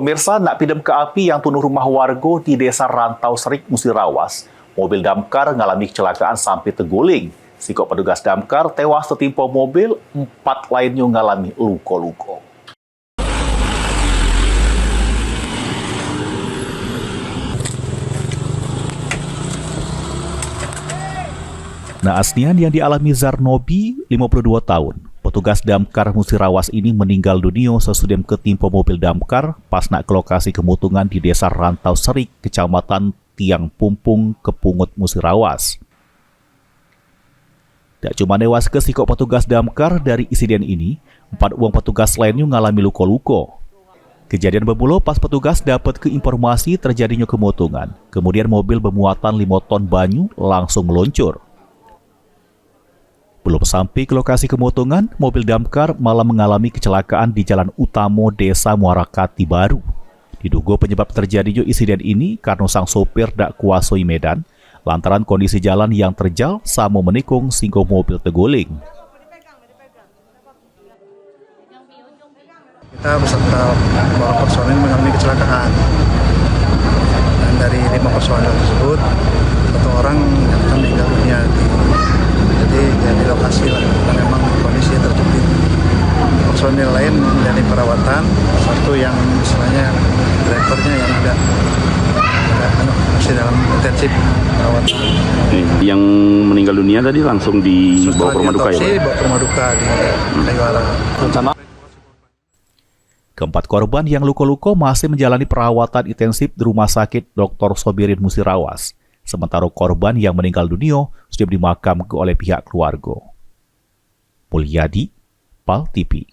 Pemirsa, nak pidem ke api yang tunuh rumah warga di Desa Rantau Serik, Musirawas. Mobil damkar mengalami kecelakaan sampai terguling. Sikok petugas damkar tewas tertimpa mobil, 4 lainnya mengalami luka-luka. Naasnya yang dialami Zarnobi, 52 tahun. Petugas damkar Musirawas ini meninggal dunia sesudah ketimpa mobil damkar pas nak ke lokasi kemutungan di Desa Rantau Serik, Kecamatan Tiang Pumpung, Kepungut, Musirawas. Tak cuma tewas ke sikok petugas damkar dari insiden ini, 4 uang petugas lainnya mengalami luka-luka. Kejadian bermula pas petugas dapat keinformasi terjadinya kemutungan. Kemudian mobil bermuatan 5 ton banyu langsung meluncur. Belum sampai ke lokasi kemutungan, mobil damkar malah mengalami kecelakaan di jalan utama Desa Muarakati Baru. Diduga penyebab terjadinya insiden ini karena sang sopir tak kuasai medan, lantaran kondisi jalan yang terjal sama menikung sehingga mobil terguling. Kita beserta beberapa personil mengalami kecelakaan. Dan dari 5 personil tersebut, 1 orang yang meninggal dunia. Jadi di lokasi lah, karena memang kondisi terjepit. Personil lain menjalani perawatan, satu yang istilahnya drivernya yang masih dalam intensif perawatan. Yang meninggal dunia tadi langsung dibawa ke rumah duka ya? Dibawa ke rumah duka di Kayuara. Keempat korban yang luka-luka masih menjalani perawatan intensif di Rumah Sakit Dr. Sobirin Musirawas. Sementara korban yang meninggal dunia sudah dimakamkan oleh pihak keluarga. Mulyadi, PAL TV.